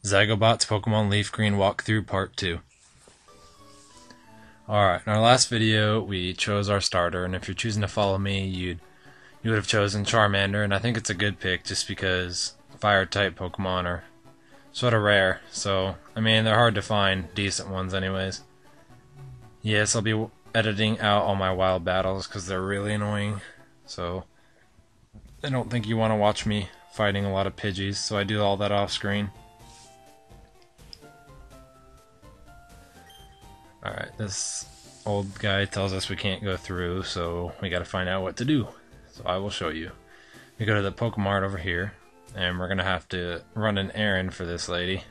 Zygobot's Pokemon Leaf Green Walkthrough Part 2. Alright, in our last video we chose our starter, and if you're choosing to follow me, you would have chosen Charmander, and I think it's a good pick just because fire-type Pokemon are sort of rare, so, I mean, they're hard to find decent ones anyways. Yes, I'll be editing out all my wild battles because they're really annoying, so I don't think you want to watch me fighting a lot of Pidgeys, so I do all that off screen. Alright, this old guy tells us we can't go through, so we gotta find out what to do. So I will show you. We go to the Pokemart over here, and we're gonna have to run an errand for this lady.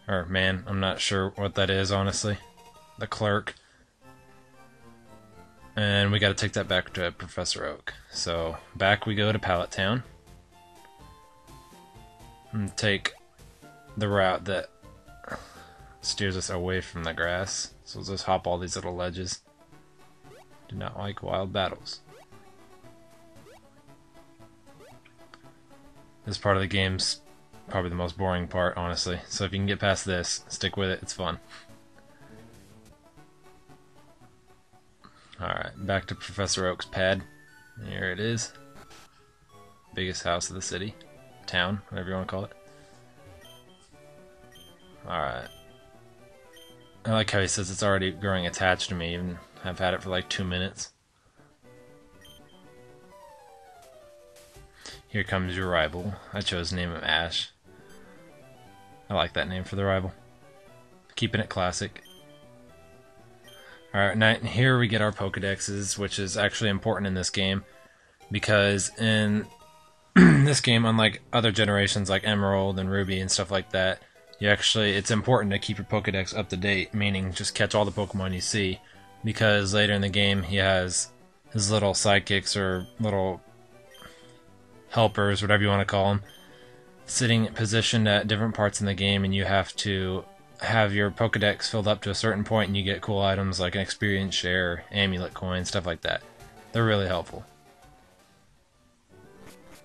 Or man, I'm not sure what that is, honestly. The clerk. And we gotta take that back to Professor Oak. So, back we go to Pallet Town. And take the route that steers us away from the grass, so we'll just hop all these little ledges. Do not like wild battles. This part of the game's probably the most boring part, honestly, so if you can get past this, stick with it, it's fun. Alright, back to Professor Oak's pad. Here it is. Biggest house of the city. Town, whatever you want to call it. Alright. I like how he says it's already growing attached to me, even I've had it for like 2 minutes. Here comes your rival. I chose the name of Ash. I like that name for the rival. Keeping it classic. Alright, now here we get our Pokedexes, which is actually important in this game, because in this game, unlike other generations like Emerald and Ruby and stuff like that, it's important to keep your Pokedex up to date, meaning just catch all the Pokemon you see, because later in the game he has his little sidekicks or little helpers, whatever you want to call them, sitting positioned at different parts in the game, and you have to have your Pokedex filled up to a certain point and you get cool items like an experience share, amulet coin, stuff like that. They're really helpful.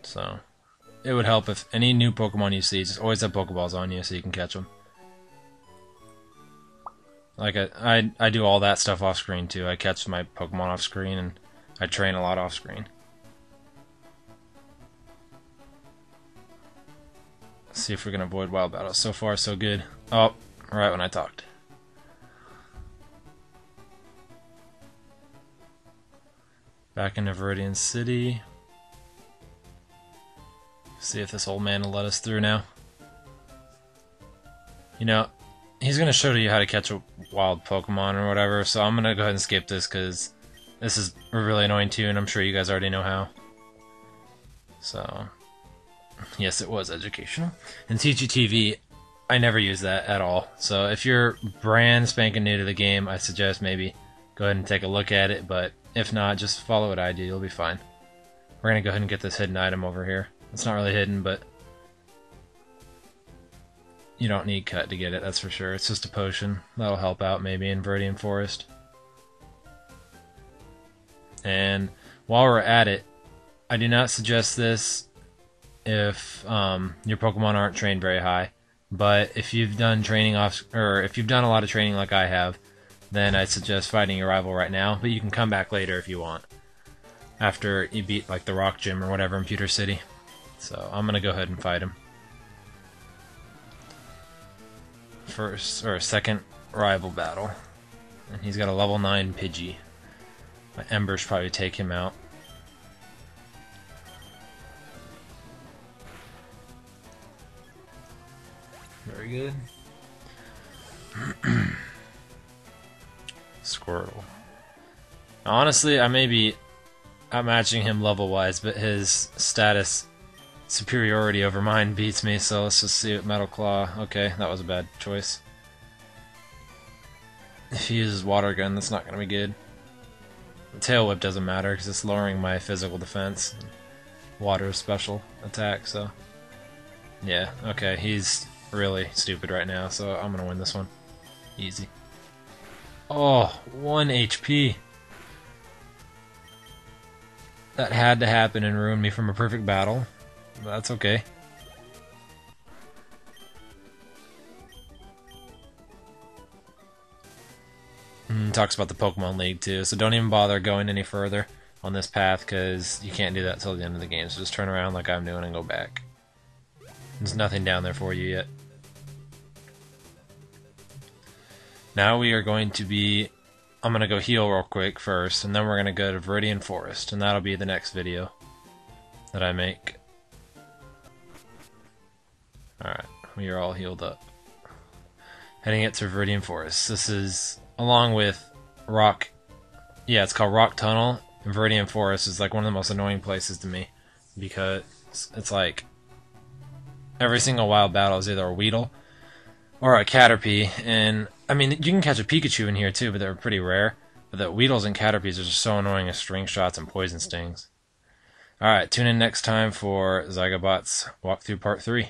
So it would help if any new Pokemon you see, just always have Pokeballs on you so you can catch them. Like I do all that stuff off screen too. I catch my Pokemon off screen and I train a lot off screen. Let's see if we can avoid wild battles. So far so good. Oh, right when I talked. Back into Viridian City. See if this old man will let us through now. You know, he's going to show you how to catch a wild Pokemon or whatever, so I'm going to go ahead and skip this because this is really annoying too, and I'm sure you guys already know how. So, yes, it was educational. In TGTV, I never use that at all. So if you're brand spanking new to the game, I suggest maybe go ahead and take a look at it, but if not, just follow what I do, you'll be fine. We're going to go ahead and get this hidden item over here. It's not really hidden, but you don't need cut to get it, that's for sure. It's just a potion. That'll help out maybe in Viridian Forest. And while we're at it, I do not suggest this if your Pokemon aren't trained very high. But if you've done training if you've done a lot of training like I have, then I suggest fighting your rival right now. But you can come back later if you want, after you beat like the Rock Gym or whatever in Pewter City. So I'm gonna go ahead and fight him. Second rival battle, and he's got a level 9 Pidgey. My Embers probably take him out. Very good. Squirtle. Honestly, I may be outmatching him level-wise, but his status superiority over mine beats me, so let's just see what Metal Claw. Okay, that was a bad choice. If he uses Water Gun, that's not going to be good. The Tail Whip doesn't matter because it's lowering my physical defense. Water is special attack, so yeah, okay, he's really stupid right now, so I'm going to win this one. Easy. Oh, 1 HP. That had to happen and ruin me from a perfect battle. That's okay. Talks about the Pokemon League too, so don't even bother going any further on this path because you can't do that till the end of the game. So just turn around like I'm doing and go back. There's nothing down there for you yet. Now we are going to be... I'm going to go heal real quick first, and then we're going to go to Viridian Forest, and that'll be the next video that I make. Alright, we are all healed up. Heading it to Viridian Forest. This is, along with Rock... Yeah, it's called Rock Tunnel. And Viridian Forest is like one of the most annoying places to me, because it's like every single wild battle is either a Weedle or a Caterpie, and I mean, you can catch a Pikachu in here too, but they're pretty rare. But the Weedles and Caterpies are just so annoying as string shots and poison stings. Alright, tune in next time for Zygobot's walkthrough part 3.